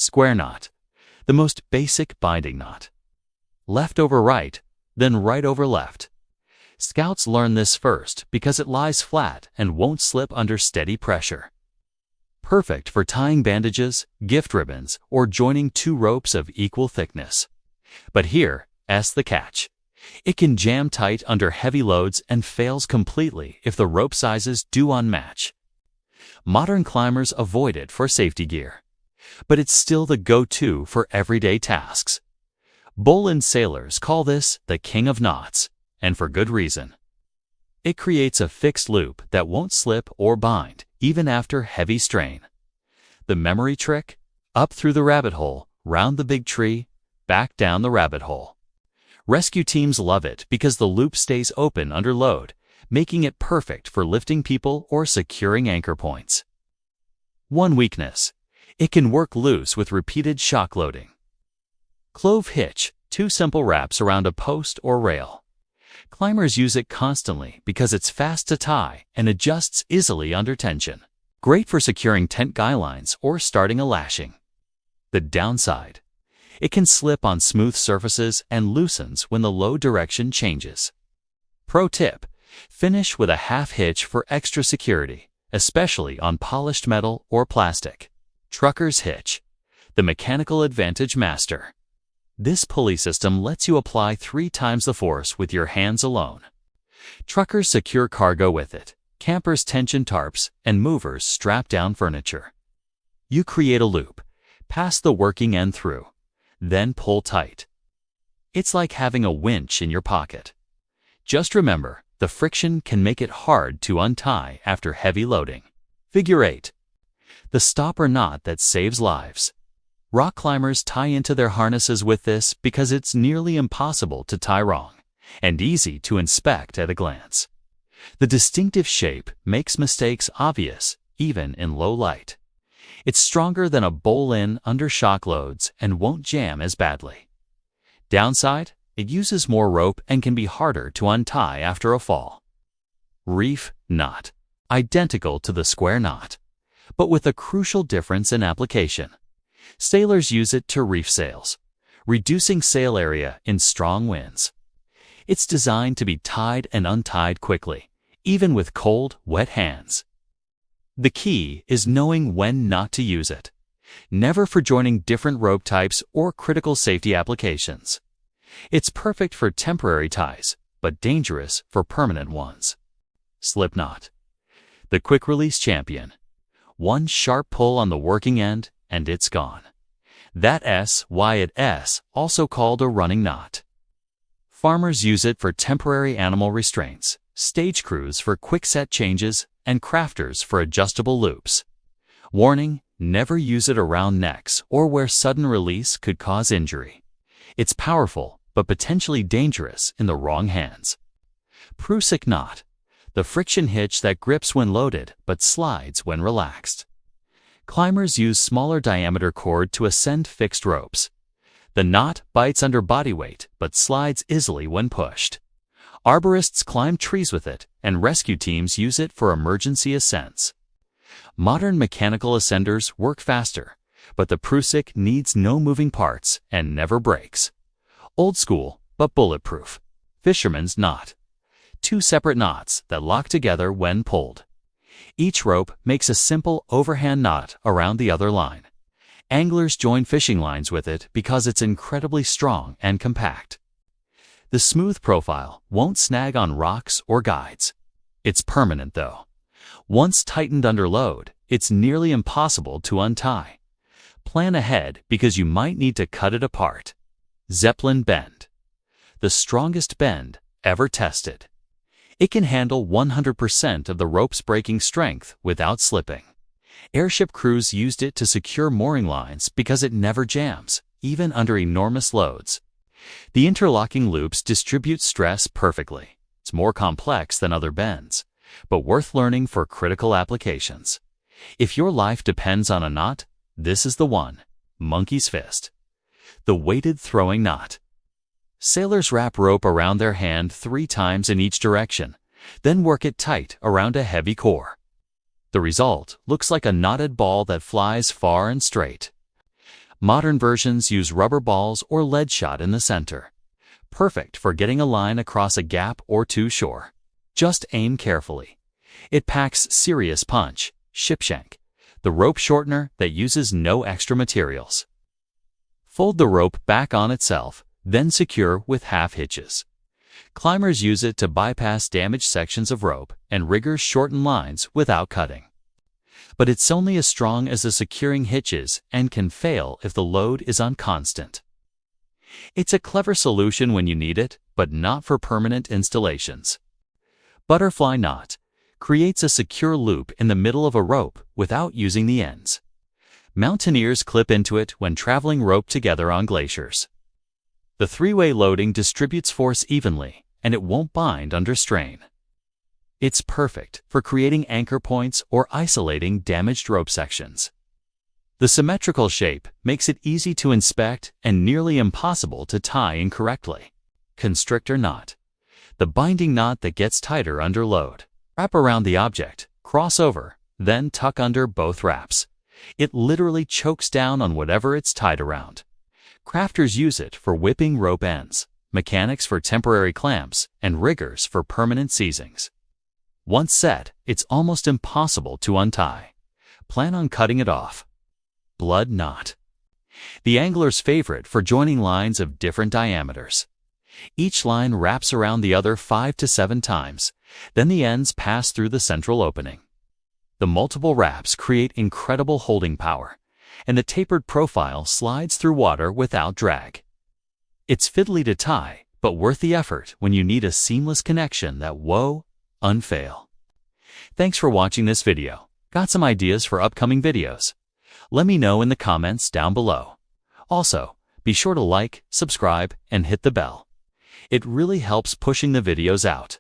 Square knot, the most basic binding knot. Left over right, then right over left. Scouts learn this first because it lies flat and won't slip under steady pressure. Perfect for tying bandages, gift ribbons, or joining two ropes of equal thickness. But here's the catch. It can jam tight under heavy loads and fails completely if the rope sizes do unmatch. Modern climbers avoid it for safety gear, but it's still the go-to for everyday tasks. Bowline sailors call this the king of knots, and for good reason. It creates a fixed loop that won't slip or bind, even after heavy strain. The memory trick? Up through the rabbit hole, round the big tree, back down the rabbit hole. Rescue teams love it because the loop stays open under load, making it perfect for lifting people or securing anchor points. One weakness: it can work loose with repeated shock loading. Clove hitch, two simple wraps around a post or rail. Climbers use it constantly because it's fast to tie and adjusts easily under tension. Great for securing tent guy lines or starting a lashing. The downside: it can slip on smooth surfaces and loosens when the load direction changes. Pro tip: finish with a half hitch for extra security, especially on polished metal or plastic. Trucker's hitch, the mechanical advantage master. This pulley system lets you apply 3 times the force with your hands alone. Truckers secure cargo with it, campers tension tarps, and movers strap down furniture. You create a loop, pass the working end through, then pull tight. It's like having a winch in your pocket. Just remember, the friction can make it hard to untie after heavy loading. Figure 8. The stopper knot that saves lives. Rock climbers tie into their harnesses with this because it's nearly impossible to tie wrong, and easy to inspect at a glance. The distinctive shape makes mistakes obvious, even in low light. It's stronger than a bowline under shock loads and won't jam as badly. Downside: it uses more rope and can be harder to untie after a fall. Reef knot, identical to the square knot, but with a crucial difference in application. Sailors use it to reef sails, reducing sail area in strong winds. It's designed to be tied and untied quickly, even with cold, wet hands. The key is knowing when not to use it. Never for joining different rope types or critical safety applications. It's perfect for temporary ties, but dangerous for permanent ones. Slip knot, the quick-release champion. One sharp pull on the working end, and it's gone. That's why it's also called a running knot. Farmers use it for temporary animal restraints, stage crews for quick-set changes, and crafters for adjustable loops. Warning: never use it around necks or where sudden release could cause injury. It's powerful, but potentially dangerous in the wrong hands. Prusik knot, the friction hitch that grips when loaded but slides when relaxed. Climbers use smaller diameter cord to ascend fixed ropes. The knot bites under body weight but slides easily when pushed. Arborists climb trees with it, and rescue teams use it for emergency ascents. Modern mechanical ascenders work faster, but the Prusik needs no moving parts and never breaks. Old school, but bulletproof. Fisherman's knot, 2 separate knots that lock together when pulled. Each rope makes a simple overhand knot around the other line. Anglers join fishing lines with it because it's incredibly strong and compact. The smooth profile won't snag on rocks or guides. It's permanent though. Once tightened under load, it's nearly impossible to untie. Plan ahead because you might need to cut it apart. Zeppelin bend, the strongest bend ever tested. It can handle 100% of the rope's breaking strength without slipping. Airship crews used it to secure mooring lines because it never jams, even under enormous loads. The interlocking loops distribute stress perfectly. It's more complex than other bends, but worth learning for critical applications. If your life depends on a knot, this is the one. Monkey's fist, the weighted throwing knot. Sailors wrap rope around their hand 3 times in each direction, then work it tight around a heavy core. The result looks like a knotted ball that flies far and straight. Modern versions use rubber balls or lead shot in the center. Perfect for getting a line across a gap or too shore. Just aim carefully. It packs serious punch, shipshank, the rope shortener that uses no extra materials. Fold the rope back on itself, then secure with half hitches. Climbers use it to bypass damaged sections of rope, and riggers shorten lines without cutting. But it's only as strong as the securing hitches and can fail if the load is unconstant. It's a clever solution when you need it, but not for permanent installations. Butterfly knot creates a secure loop in the middle of a rope without using the ends. Mountaineers clip into it when traveling rope together on glaciers. The three-way loading distributes force evenly, and it won't bind under strain. It's perfect for creating anchor points or isolating damaged rope sections. The symmetrical shape makes it easy to inspect and nearly impossible to tie incorrectly. Constrictor knot, the binding knot that gets tighter under load. Wrap around the object, cross over, then tuck under both wraps. It literally chokes down on whatever it's tied around. Crafters use it for whipping rope ends, mechanics for temporary clamps, and riggers for permanent seizings. Once set, it's almost impossible to untie. Plan on cutting it off. Blood knot, the angler's favorite for joining lines of different diameters. Each line wraps around the other 5 to 7 times, then the ends pass through the central opening. The multiple wraps create incredible holding power, and the tapered profile slides through water without drag. It's fiddly to tie, but worth the effort when you need a seamless connection that won't unfail. Thanks for watching this video. Got some ideas for upcoming videos? Let me know in the comments down below. Also, be sure to like, subscribe, and hit the bell. It really helps pushing the videos out.